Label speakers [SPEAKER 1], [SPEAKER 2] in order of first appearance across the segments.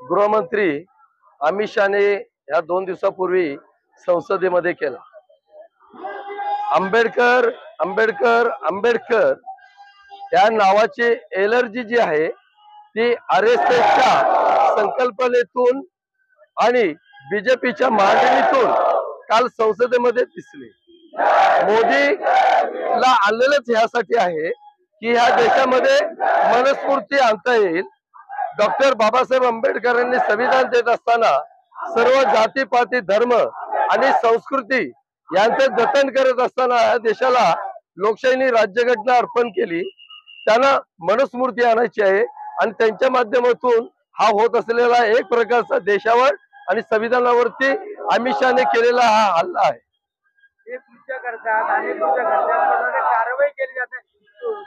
[SPEAKER 1] गृहमंत्री अमित शहाने या 2 दिवसापूर्वी संसदेमध्ये केला। आंबेडकर आंबेडकर आंबेडकर या नावाची एलर्जी जी आहे ती RSSच्या संकल्पनेतून आणि बीजेपीच्या मांडणीतून काल संसदेमध्ये दिसली। मोदीला आणलेलंच ह्यासाठी आहे की ह्या देशामध्ये मनुस्मृती आणता येईल। डॉक्टर बाबासाहेब आंबेडकरांनी संविधान देत असताना सर्व जाती पाती धर्म आणि संस्कृती यांचे जतन करत असताना या देशाला लोकशाहीने राज्यघटना अर्पण केली। त्यांना मनुस्मृती आणायची आहे आणि त्यांच्या माध्यमातून हा होत असलेला एक प्रकारचा देशावर आणि संविधानावरती अमित शहाने केलेला हा हल्ला आहे।
[SPEAKER 2] ते तुमच्या करतात आणि तुमच्या घरच्यांवर कारवाई केली जाते,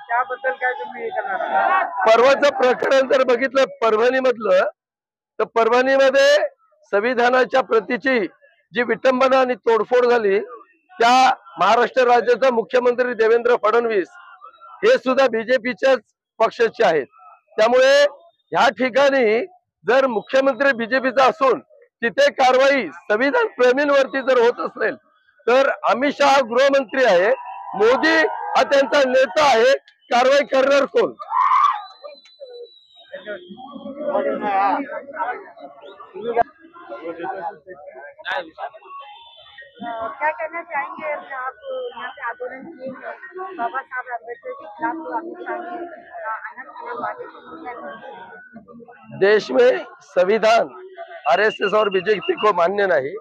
[SPEAKER 2] त्याबद्दल काय तुम्ही करणार?
[SPEAKER 1] परवाचं प्रकरण जर बघितलं परभणी मधलं तर परभणीमध्ये संविधानाच्या प्रतीची जी विटंबना आणि तोडफोड झाली त्या महाराष्ट्र राज्याचा मुख्यमंत्री देवेंद्र फडणवीस हे सुद्धा बीजेपीच्याच पक्षाचे आहेत। त्यामुळे ह्या ठिकाणी जर मुख्यमंत्री बीजेपीचा असून तिथे कारवाई संविधान प्रेमींवरती जर होत असेल तर अमित शहा गृहमंत्री आहे, मोदी हा त्यांचा नेता आहे, कारवाई करणार कोण?
[SPEAKER 3] क्या कहना चाहेंगे आप यहाँ पे आंदोलन किए हैं बाबा साहब अम्बेडकर के खिलाफ जो अमित शाह ने
[SPEAKER 1] देश में संविधान RSS और बीजेपी को मान्य नहीं,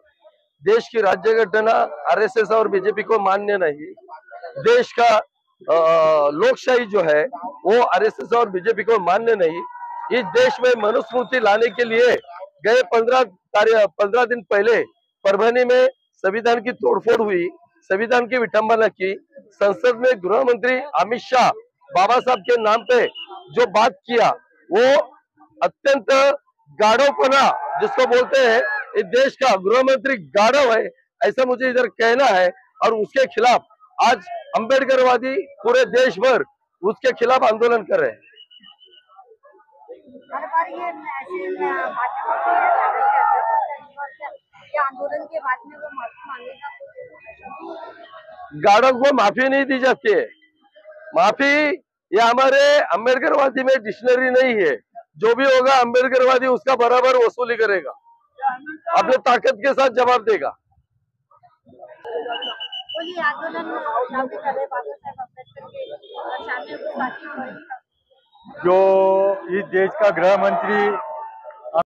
[SPEAKER 1] देश की राज्य घटना RSS और बीजेपी को मान्य नहीं, देश का लोकशाही जो है वो RSS और बीजेपी को मान्य नहीं। इस देश में मनुस्मृति लाने के लिए गए 15 दिन पहले परभणी में संविधान की तोड़फोड़ हुई, संविधान की विटंबना की। संसद में गृह मंत्री अमित शाह बाबा साहब के नाम पे जो बात किया वो अत्यंत गाढ़वपना जिसको बोलते हैं, इस देश का गृह मंत्री गाढ़व है ऐसा मुझे इधर कहना है। और उसके खिलाफ आज अंबेडकरवादी पूरे देश भर उसके खिलाफ आंदोलन कर रहे हैं।
[SPEAKER 3] हर बार ये ऐसी बातें होती है कि आंदोलन के बाद में वो माफी मांगेगा।
[SPEAKER 1] गार्डन को माफी नहीं दी जाती है। माफी ये हमारे अंबेडकरवादी में डिक्शनरी नहीं है। जो भी होगा अंबेडकरवादी उसका बराबर वसूली करेगा, अपने ताकत के साथ जवाब देगा।
[SPEAKER 3] ये आंदोलन
[SPEAKER 2] जो इस देश का गृह मंत्री